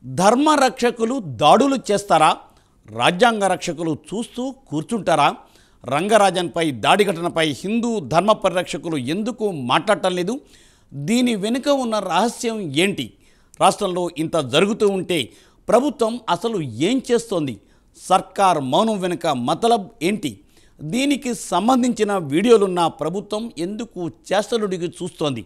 ధర్మ రక్షకులు దాడులు చేస్తారా? రాజ్యాంగ రక్షకులు చూస్తూ కూర్చుంటారా? రంగరాజన్పై దాడి ఘటనపై హిందూ ధర్మ పరిరక్షకులు ఎందుకు మాట్లాడటం లేదు? దీని వెనుక ఉన్న రహస్యం ఏంటి? రాష్ట్రంలో ఇంత జరుగుతూ ఉంటే ప్రభుత్వం అసలు ఏం చేస్తోంది? సర్కార్ మౌనం వెనుక మతలబ్ ఏంటి? దీనికి సంబంధించిన వీడియోలున్న ప్రభుత్వం ఎందుకు చేష్టలుడికి చూస్తోంది?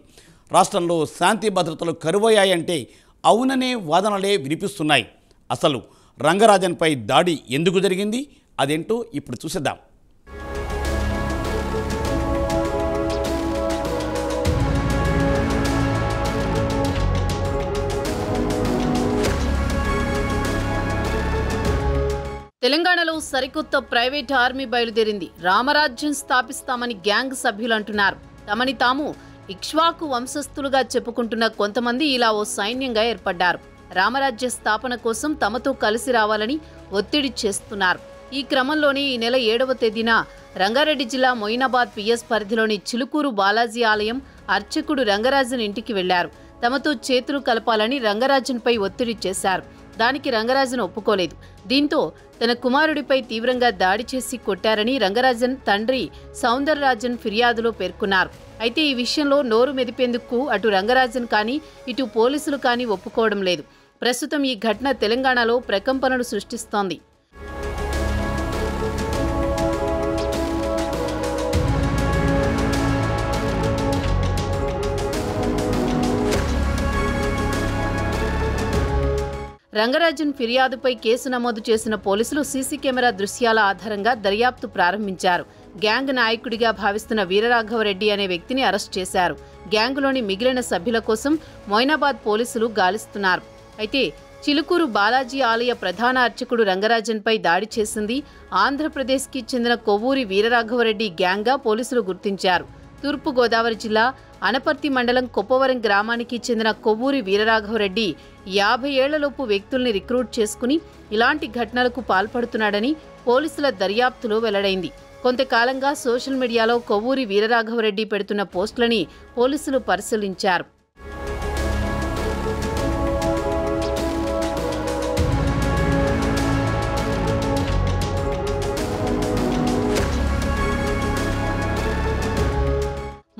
రాష్ట్రంలో శాంతి భద్రతలు కరువయ్యాయంటే అవుననే వాదనలే వినిపిస్తున్నాయి. అసలు రంగరాజన్పై దాడి ఎందుకు జరిగింది? అదేంటో ఇప్పుడు చూసేద్దాం. తెలంగాణలో సరికొత్త ప్రైవేట్ ఆర్మీ బయలుదేరింది. రామరాజ్యం స్థాపిస్తామని గ్యాంగ్ సభ్యులు అంటున్నారు. తమని తాము ఇక్ష్వాకు వంశస్థులుగా చెప్పుకుంటున్న కొంతమంది ఇలా ఓ సైన్యంగా ఏర్పడ్డారు. రామరాజ్య స్థాపన కోసం తమతో కలిసి రావాలని ఒత్తిడి చేస్తున్నారు. ఈ క్రమంలోనే ఈ నెల 7వ తేదీన రంగారెడ్డి జిల్లా మొయినాబాద్ పిఎస్ పరిధిలోని చిలుకూరు బాలాజీ ఆలయం అర్చకుడు రంగరాజన్ ఇంటికి వెళ్లారు. తమతో చేతులు కలపాలని రంగరాజన్పై ఒత్తిడి చేశారు. దానికి రంగరాజన్ ఒప్పుకోలేదు. దీంతో తన కుమారుడిపై తీవ్రంగా దాడి చేసి కొట్టారని రంగరాజన్ తండ్రి సౌందరరాజన్ ఫిర్యాదులో పేర్కొన్నారు. అయితే ఈ విషయంలో నోరు మెదిపేందుకు అటు రంగరాజన్ కానీ ఇటు పోలీసులు కానీ ఒప్పుకోవడం లేదు. ప్రస్తుతం ఈ ఘటన తెలంగాణలో ప్రకంపనలు సృష్టిస్తోంది. రంగరాజన్ ఫిర్యాదుపై కేసు నమోదు చేసిన పోలీసులు సీసీ కెమెరా దృశ్యాల ఆధారంగా దర్యాప్తు ప్రారంభించారు. గ్యాంగ్ నాయకుడిగా భావిస్తున్న వీరరాఘవరెడ్డి అనే వ్యక్తిని అరెస్ట్ చేశారు. గ్యాంగులోని మిగిలిన సభ్యుల కోసం మొయినాబాద్ పోలీసులు గాలిస్తున్నారు. అయితే చిలుకూరు బాలాజీ ఆలయ ప్రధాన అర్చకుడు రంగరాజన్పై దాడి చేసింది ఆంధ్రప్రదేశ్కి చెందిన కొవ్వూరి వీరరాఘవరెడ్డి గ్యాంగ్గా పోలీసులు గుర్తించారు. తూర్పు గోదావరి జిల్లా అనపర్తి మండలం కొప్పవరం గ్రామానికి చెందిన కొవ్వూరి వీరరాఘవరెడ్డి 50 ఏళ్లలోపు వ్యక్తుల్ని రిక్రూట్ చేసుకుని ఇలాంటి ఘటనలకు పాల్పడుతున్నాడని పోలీసుల దర్యాప్తులో వెల్లడైంది. కొంతకాలంగా సోషల్ మీడియాలో కొవ్వూరి వీరరాఘవరెడ్డి పెడుతున్న పోస్టులని పోలీసులు పరిశీలించారు.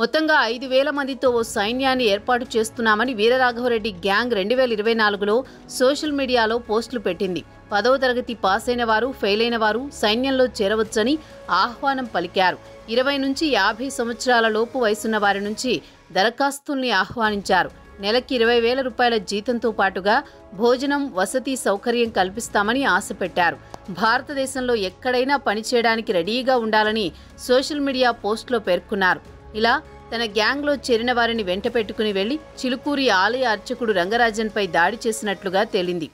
మొత్తంగా 5,000 మందితో ఓ సైన్యాన్ని ఏర్పాటు చేస్తున్నామని వీరరాఘవరెడ్డి గ్యాంగ్ 2024లో సోషల్ మీడియాలో పోస్టులు పెట్టింది. 10వ తరగతి పాస్ అయిన వారు, ఫెయిల్ అయిన వారు సైన్యంలో చేరవచ్చని ఆహ్వానం పలికారు. 20 నుంచి 50 సంవత్సరాల లోపు వయసున్న వారి నుంచి దరఖాస్తుల్ని ఆహ్వానించారు. నెలకి 20,000 రూపాయల జీతంతో పాటుగా భోజనం, వసతి సౌకర్యం కల్పిస్తామని ఆశ పెట్టారు. భారతదేశంలో ఎక్కడైనా పనిచేయడానికి రెడీగా ఉండాలని సోషల్ మీడియా పోస్టులో పేర్కొన్నారు. ఇలా తన గ్యాంగ్లో చేరిన వారిని వెంట పెట్టుకుని వెళ్లి చిలుకూరి ఆలయ అర్చకుడు రంగరాజన్పై దాడి చేసినట్లుగా తేలింది.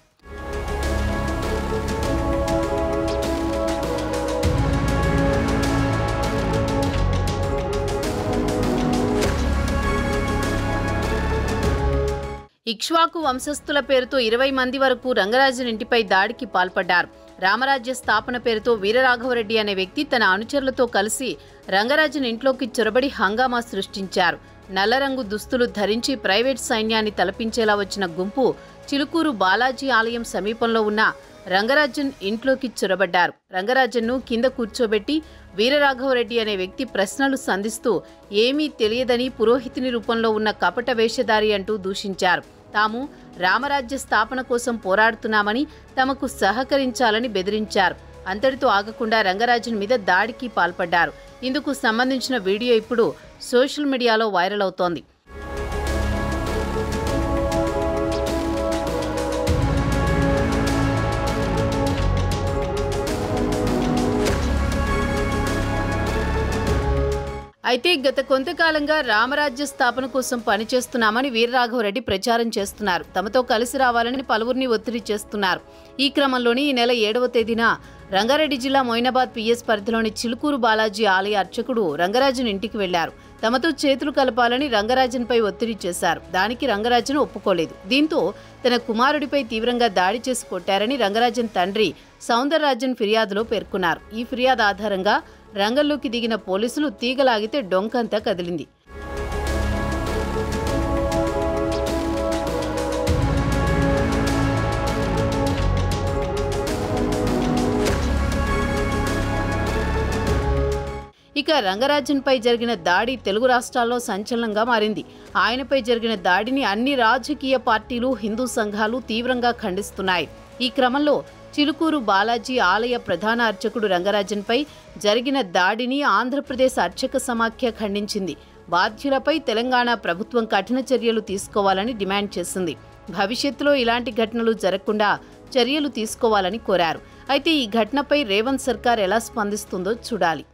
ఇక్ష్వాకు వంశస్థుల పేరుతో 20 మంది వరకు రంగరాజన్ ఇంటిపై దాడికి పాల్పడ్డారు. రామరాజ్య స్థాపన పేరుతో వీరరాఘవరెడ్డి అనే వ్యక్తి తన అనుచరులతో కలిసి రంగరాజన్ ఇంట్లోకి చొరబడి హంగామా సృష్టించారు. నల్లరంగు దుస్తులు ధరించి ప్రైవేట్ సైన్యాన్ని తలపించేలా వచ్చిన గుంపు చిలుకూరు బాలాజీ ఆలయం సమీపంలో ఉన్న రంగరాజన్ ఇంట్లోకి చొరబడ్డారు. రంగరాజన్ను కింద కూర్చోబెట్టి వీరరాఘవరెడ్డి అనే వ్యక్తి ప్రశ్నలు సంధిస్తూ ఏమీ తెలియదని పురోహితుని రూపంలో ఉన్న కపట వేషధారి అంటూ దూషించారు. తాము రామరాజ్య స్థాపన కోసం పోరాడుతున్నామని, తమకు సహకరించాలని బెదిరించారు. అంతటితో ఆగకుండా రంగరాజన్ మీద దాడికి పాల్పడ్డారు. ఇందుకు సంబంధించిన వీడియో ఇప్పుడు సోషల్ మీడియాలో వైరల్ అవుతోంది. అయితే గత కొంతకాలంగా రామరాజ్య స్థాపన కోసం పనిచేస్తున్నామని వీరరాఘవరెడ్డి ప్రచారం చేస్తున్నారు. తమతో కలిసి రావాలని పలువురిని ఒత్తిడి చేస్తున్నారు. ఈ క్రమంలోనే ఈ నెల 7వ తేదీన రంగారెడ్డి జిల్లా మొయినాబాద్ పిఎస్ పరిధిలోని చిలుకూరు బాలాజీ ఆలయ అర్చకుడు రంగరాజన్ ఇంటికి వెళ్లారు. తమతో చేతులు కలపాలని రంగరాజన్పై ఒత్తిడి చేశారు. దానికి రంగరాజన్ ఒప్పుకోలేదు. దీంతో తన కుమారుడిపై తీవ్రంగా దాడి చేసి కొట్టారని రంగరాజన్ తండ్రి సౌందరరాజన్ ఫిర్యాదులో పేర్కొన్నారు. ఈ ఫిర్యాదు ఆధారంగా రంగంలోకి దిగిన పోలీసులు తీగలాగితే డొంకంతా కదిలింది. ఇక రంగరాజన్పై జరిగిన దాడి తెలుగు రాష్ట్రాల్లో సంచలనంగా మారింది. ఆయనపై జరిగిన దాడిని అన్ని రాజకీయ పార్టీలు, హిందూ సంఘాలు తీవ్రంగా ఖండిస్తున్నాయి. ఈ క్రమంలో చిలుకూరు బాలాజీ ఆలయ ప్రధాన అర్చకుడు రంగరాజన్పై జరిగిన దాడిని ఆంధ్రప్రదేశ్ అర్చక సమాఖ్య ఖండించింది. బాధ్యులపై తెలంగాణ ప్రభుత్వం కఠిన చర్యలు తీసుకోవాలని డిమాండ్ చేసింది. భవిష్యత్తులో ఇలాంటి ఘటనలు జరగకుండా చర్యలు తీసుకోవాలని కోరారు. అయితే ఈ ఘటనపై రేవంత్ సర్కార్ ఎలా స్పందిస్తుందో చూడాలి.